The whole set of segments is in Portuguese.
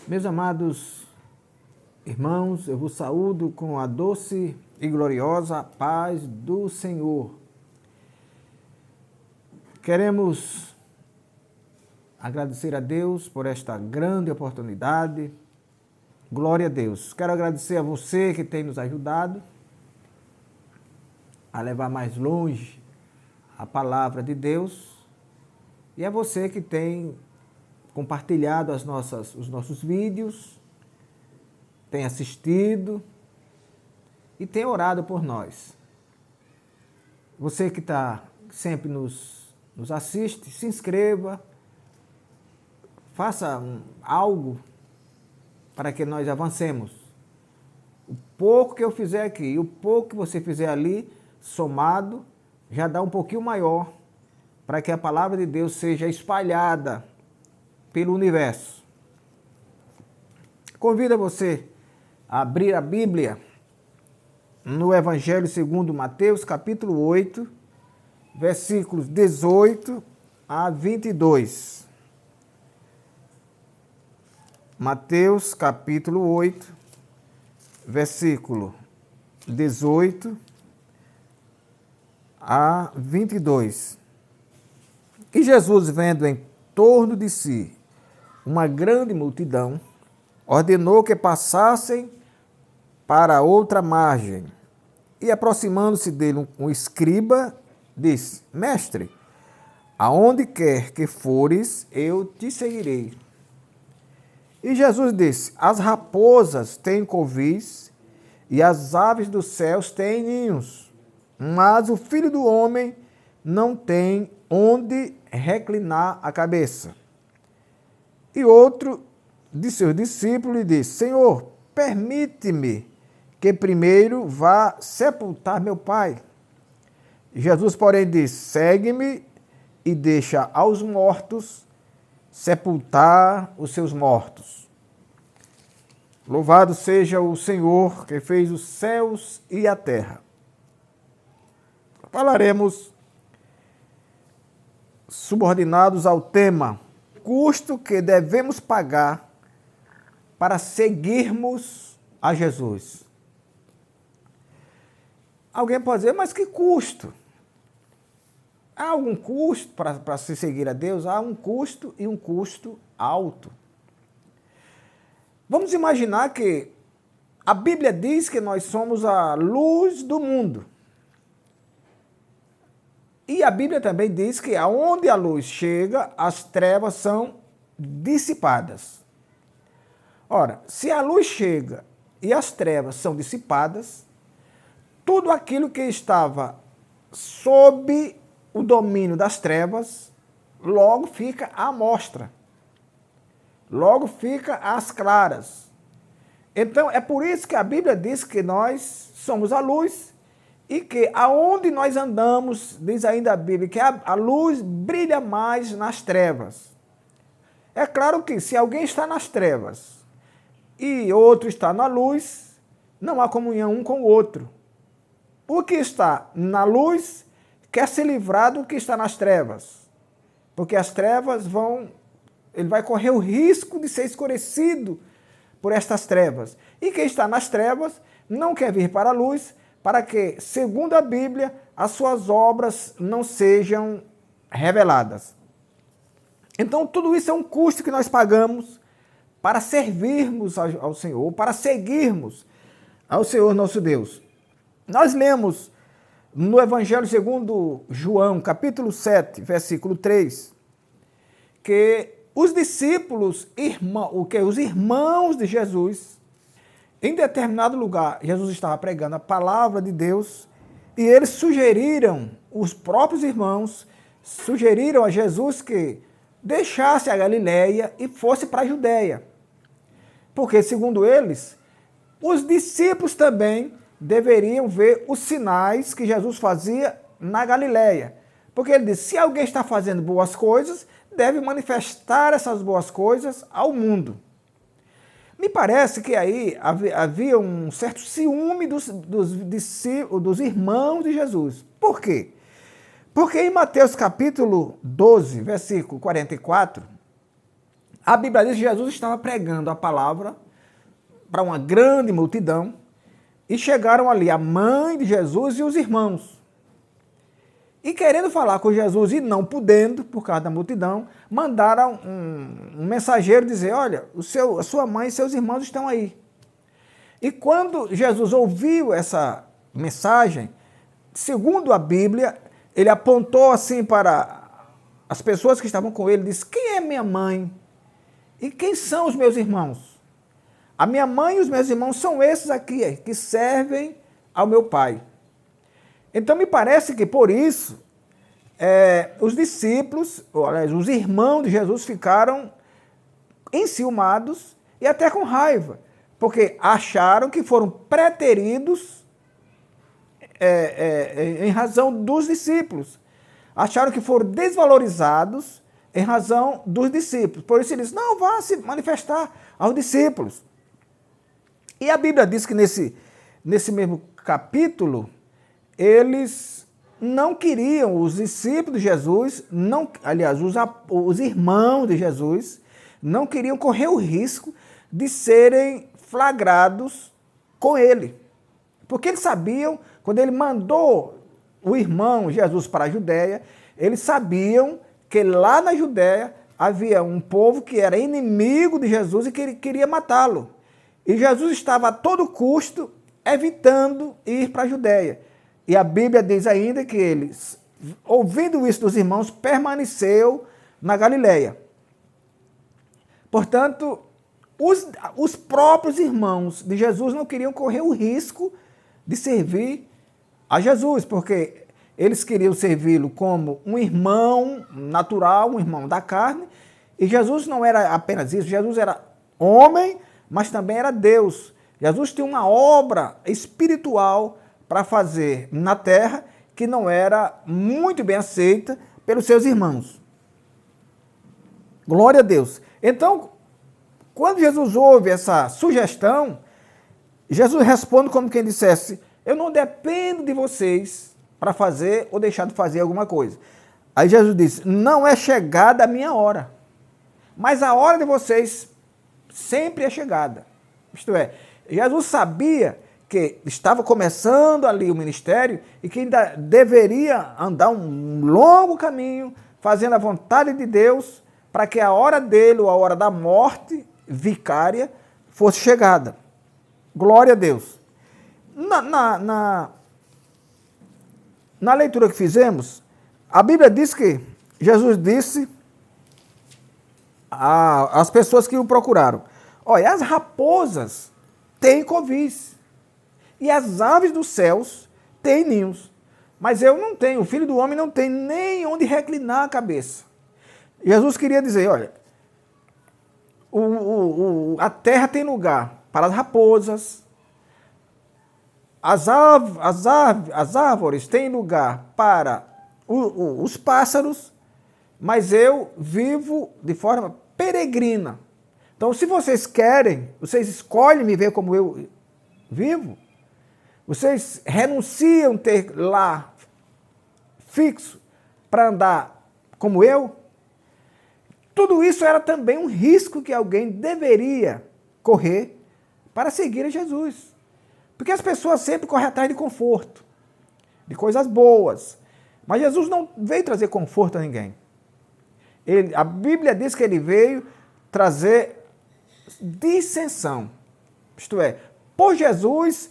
Meus amados irmãos, eu vos saúdo com a doce e gloriosa paz do Senhor. Queremos agradecer a Deus por esta grande oportunidade. Glória a Deus. Quero agradecer a você que tem nos ajudado a levar mais longe a palavra de Deus e a você que tem compartilhado os nossos vídeos, tem assistido e tem orado por nós. Você que sempre nos assiste, se inscreva, faça algo para que nós avancemos. O pouco que eu fizer aqui e o pouco que você fizer ali, somado, já dá um pouquinho maior para que a palavra de Deus seja espalhada pelo universo. Convido você a abrir a Bíblia no Evangelho segundo Mateus, capítulo 8, versículos 18 a 22. Mateus, capítulo 8, versículo 18 a 22. E Jesus, vendo em torno de si uma grande multidão, ordenou que passassem para outra margem. E aproximando-se dele um escriba, disse: Mestre, aonde quer que fores, eu te seguirei. E Jesus disse: As raposas têm covis e as aves dos céus têm ninhos, mas o Filho do Homem não tem onde reclinar a cabeça. E outro de seus discípulos lhe disse: Senhor, permite-me que primeiro vá sepultar meu pai. Jesus, porém, disse: Segue-me e deixa aos mortos sepultar os seus mortos. Louvado seja o Senhor que fez os céus e a terra. Falaremos subordinados ao tema custo que devemos pagar para seguirmos a Jesus. Alguém pode dizer, mas que custo? Há algum custo para se seguir a Deus? Há um custo e um custo alto. Vamos imaginar que a Bíblia diz que nós somos a luz do mundo. E a Bíblia também diz que aonde a luz chega, as trevas são dissipadas. Ora, se a luz chega e as trevas são dissipadas, tudo aquilo que estava sob o domínio das trevas, logo fica à mostra. Logo fica às claras. Então, é por isso que a Bíblia diz que nós somos a luz e que aonde nós andamos, diz ainda a Bíblia, que a luz brilha mais nas trevas. É claro que se alguém está nas trevas e outro está na luz, não há comunhão um com o outro. O que está na luz quer se livrar do que está nas trevas, porque as trevas ele vai correr o risco de ser escurecido por estas trevas. E quem está nas trevas não quer vir para a luz, para que, segundo a Bíblia, as suas obras não sejam reveladas. Então, tudo isso é um custo que nós pagamos para servirmos ao Senhor, para seguirmos ao Senhor nosso Deus. Nós lemos no Evangelho segundo João, capítulo 7, versículo 3, que os discípulos, os irmãos de Jesus, em determinado lugar, Jesus estava pregando a palavra de Deus e eles sugeriram, os próprios irmãos, sugeriram a Jesus que deixasse a Galileia e fosse para a Judéia. Porque, segundo eles, os discípulos também deveriam ver os sinais que Jesus fazia na Galileia. Porque ele disse, se alguém está fazendo boas coisas, deve manifestar essas boas coisas ao mundo. Me parece que aí havia um certo ciúme dos irmãos de Jesus. Por quê? Porque em Mateus capítulo 12, versículo 44, A Bíblia diz que Jesus estava pregando a palavra para uma grande multidão e chegaram ali a mãe de Jesus e os irmãos. E querendo falar com Jesus e não podendo, por causa da multidão, mandaram um mensageiro dizer, olha, a sua mãe e seus irmãos estão aí. E quando Jesus ouviu essa mensagem, segundo a Bíblia, ele apontou assim para as pessoas que estavam com ele e disse, quem é minha mãe? E quem são os meus irmãos? A minha mãe e os meus irmãos são esses aqui, que servem ao meu Pai. Então me parece que por isso os discípulos, ou aliás, os irmãos de Jesus ficaram enciumados e até com raiva, porque acharam que foram preteridos em razão dos discípulos. Acharam que foram desvalorizados em razão dos discípulos. Por isso ele disse, não, vá se manifestar aos discípulos. E a Bíblia diz que nesse mesmo capítulo, eles não queriam, os discípulos de Jesus, os irmãos de Jesus, não queriam correr o risco de serem flagrados com ele. Porque eles sabiam, quando ele mandou o irmão Jesus para a Judéia, eles sabiam que lá na Judéia havia um povo que era inimigo de Jesus e que queria matá-lo. E Jesus estava a todo custo evitando ir para a Judéia. E a Bíblia diz ainda que eles, ouvindo isso dos irmãos, permaneceu na Galileia. Portanto, os próprios irmãos de Jesus não queriam correr o risco de servir a Jesus, porque eles queriam servi-lo como um irmão natural, um irmão da carne, e Jesus não era apenas isso, Jesus era homem, mas também era Deus. Jesus tinha uma obra espiritual para fazer na terra que não era muito bem aceita pelos seus irmãos. Glória a Deus. Então, quando Jesus ouve essa sugestão, Jesus responde como quem dissesse, eu não dependo de vocês para fazer ou deixar de fazer alguma coisa. Aí Jesus disse, não é chegada a minha hora, mas a hora de vocês sempre é chegada. Isto é, Jesus sabia que estava começando ali o ministério e que ainda deveria andar um longo caminho, fazendo a vontade de Deus, para que a hora dele, ou a hora da morte vicária, fosse chegada. Glória a Deus. Na leitura que fizemos, a Bíblia diz que Jesus disse às pessoas que o procuraram, olha, as raposas têm covis e as aves dos céus têm ninhos, mas eu não tenho, o Filho do Homem não tem nem onde reclinar a cabeça. Jesus queria dizer, olha, a terra tem lugar para as raposas, as árvores têm lugar para os pássaros, mas eu vivo de forma peregrina. Então, se vocês querem, vocês escolhem me ver como eu vivo, vocês renunciam ter lá fixo para andar como eu, tudo isso era também um risco que alguém deveria correr para seguir a Jesus. Porque as pessoas sempre correm atrás de conforto, de coisas boas. Mas Jesus não veio trazer conforto a ninguém. A Bíblia diz que ele veio trazer dissensão. Isto é, por Jesus,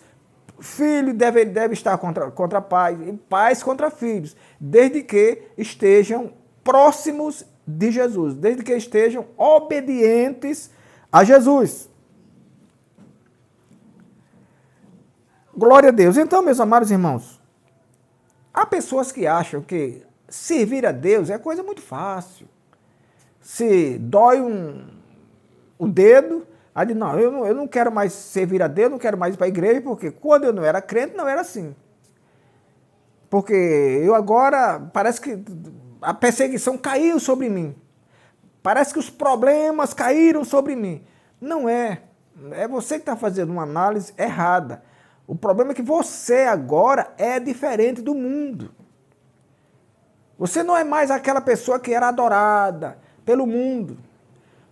filho deve estar contra pai, e pais contra filhos, desde que estejam próximos de Jesus, desde que estejam obedientes a Jesus. Glória a Deus. Então, meus amados irmãos, há pessoas que acham que servir a Deus é coisa muito fácil. Se dói o dedo, aí diz, não, eu não quero mais servir a Deus, não quero mais ir para a igreja, porque quando eu não era crente, não era assim. Porque eu agora, parece que a perseguição caiu sobre mim. Parece que os problemas caíram sobre mim. Não é. É você que está fazendo uma análise errada. O problema é que você agora é diferente do mundo. Você não é mais aquela pessoa que era adorada pelo mundo.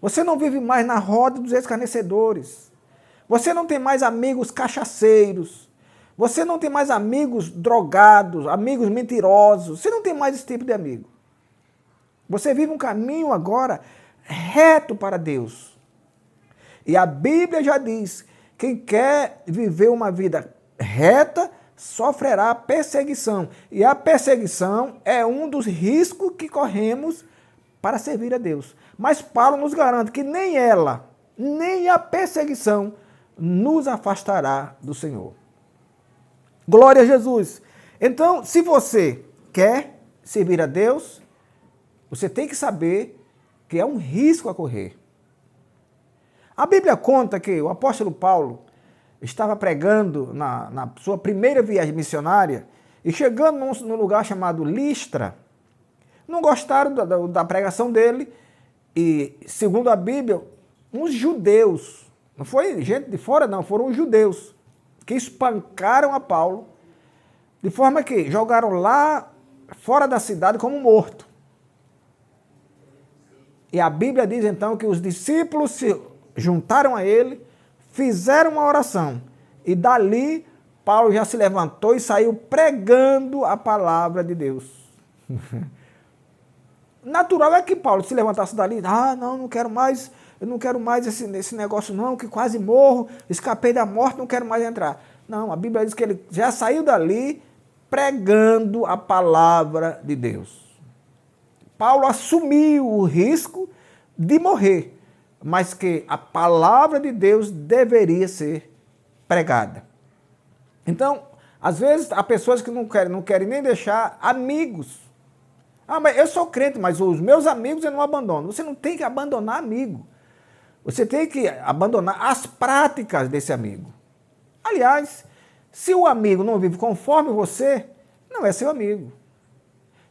Você não vive mais na roda dos escarnecedores. Você não tem mais amigos cachaceiros. Você não tem mais amigos drogados, amigos mentirosos. Você não tem mais esse tipo de amigo. Você vive um caminho agora reto para Deus. E a Bíblia já diz, quem quer viver uma vida reta, sofrerá perseguição. E a perseguição é um dos riscos que corremos para servir a Deus. Mas Paulo nos garante que nem ela, nem a perseguição nos afastará do Senhor. Glória a Jesus. Então, se você quer servir a Deus, você tem que saber que é um risco a correr. A Bíblia conta que o apóstolo Paulo estava pregando na sua primeira viagem missionária e chegando num lugar chamado Listra, não gostaram da pregação dele e, segundo a Bíblia, uns judeus, não foi gente de fora não, foram os judeus, que espancaram a Paulo, de forma que jogaram lá fora da cidade como morto. E a Bíblia diz então que os discípulos se juntaram a ele, fizeram uma oração, e dali Paulo já se levantou e saiu pregando a palavra de Deus. Natural é que Paulo se levantasse dali, não quero mais, eu não quero mais esse negócio não, que quase morro, escapei da morte, não quero mais entrar. Não, a Bíblia diz que ele já saiu dali pregando a palavra de Deus. Paulo assumiu o risco de morrer, mas que a palavra de Deus deveria ser pregada. Então, às vezes, há pessoas que não querem nem deixar amigos. Mas eu sou crente, mas os meus amigos eu não abandono. Você não tem que abandonar amigo. Você tem que abandonar as práticas desse amigo. Aliás, se o amigo não vive conforme você, não é seu amigo.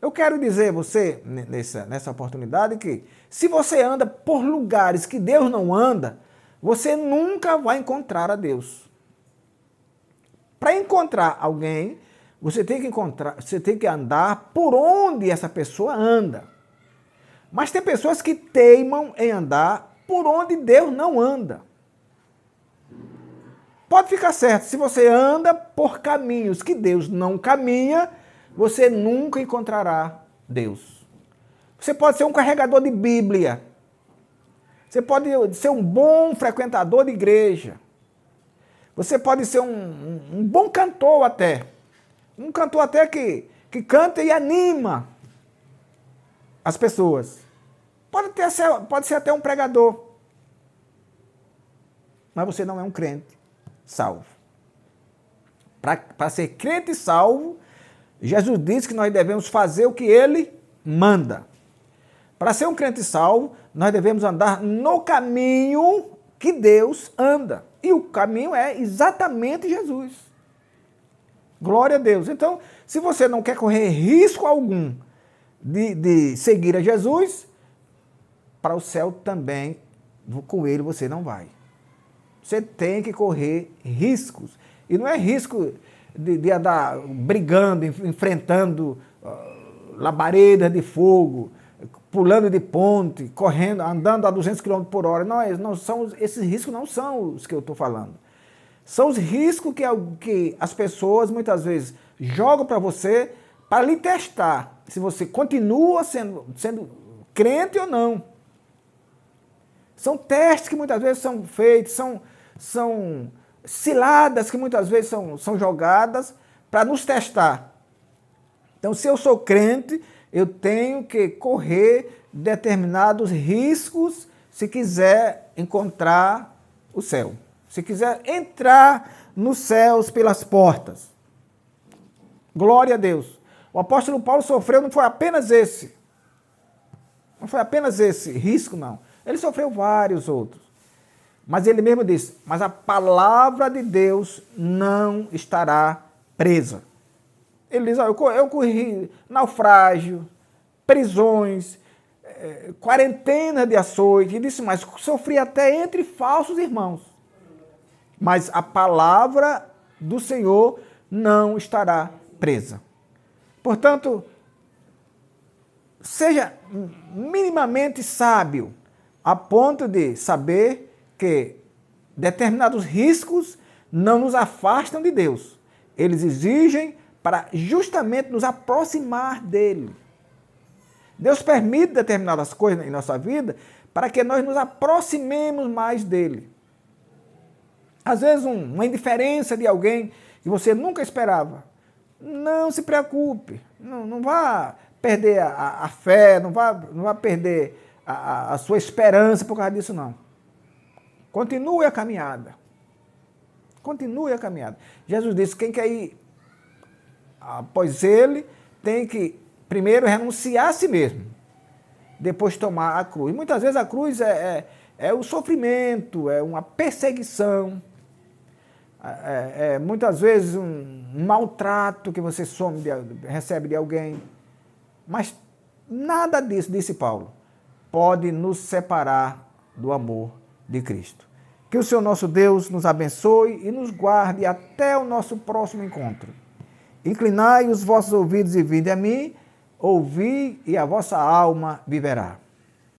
Eu quero dizer a você, nessa oportunidade, que se você anda por lugares que Deus não anda, você nunca vai encontrar a Deus. Para encontrar alguém, você tem que andar por onde essa pessoa anda. Mas tem pessoas que teimam em andar por onde Deus não anda. Pode ficar certo, se você anda por caminhos que Deus não caminha, você nunca encontrará Deus. Você pode ser um carregador de Bíblia. Você pode ser um bom frequentador de igreja. Você pode ser um bom cantor até. Um cantor até que canta e anima as pessoas. Pode ser até um pregador. Mas você não é um crente salvo. Para ser crente salvo, Jesus disse que nós devemos fazer o que ele manda. Para ser um crente salvo, nós devemos andar no caminho que Deus anda. E o caminho é exatamente Jesus. Glória a Deus. Então, se você não quer correr risco algum de seguir a Jesus, para o céu também, com ele você não vai. Você tem que correr riscos. E não é risco de andar brigando, enfrentando labaredas de fogo, pulando de ponte, correndo, andando a 200 km por hora. Esses riscos não são os que eu estou falando. São os riscos que as pessoas muitas vezes jogam para você para lhe testar se você continua sendo crente ou não. São testes que muitas vezes são feitos, são ciladas que muitas vezes são jogadas para nos testar. Então, se eu sou crente, eu tenho que correr determinados riscos se quiser encontrar o céu. Se quiser entrar nos céus pelas portas. Glória a Deus. O apóstolo Paulo sofreu, não foi apenas esse. Não foi apenas esse risco, não. Ele sofreu vários outros. Mas ele mesmo disse, mas a palavra de Deus não estará presa. Ele diz, eu corri naufrágio, prisões, quarentena de açoite. E disse, mas sofri até entre falsos irmãos. Mas a palavra do Senhor não estará presa. Portanto, seja minimamente sábio a ponto de saber que determinados riscos não nos afastam de Deus. Eles exigem para justamente nos aproximar dele. Deus permite determinadas coisas em nossa vida para que nós nos aproximemos mais dele. Às vezes uma indiferença de alguém que você nunca esperava. Não se preocupe, não vá perder a fé, não vá perder a sua esperança por causa disso, não. Continue a caminhada. Continue a caminhada. Jesus disse, quem quer ir após ele, tem que primeiro renunciar a si mesmo, depois tomar a cruz. Muitas vezes a cruz é o sofrimento, é uma perseguição, muitas vezes um maltrato que você recebe de alguém. Mas nada disso, disse Paulo, pode nos separar do amor de Cristo. Que o Senhor nosso Deus nos abençoe e nos guarde até o nosso próximo encontro. Inclinai os vossos ouvidos e vinde a mim, ouvi e a vossa alma viverá.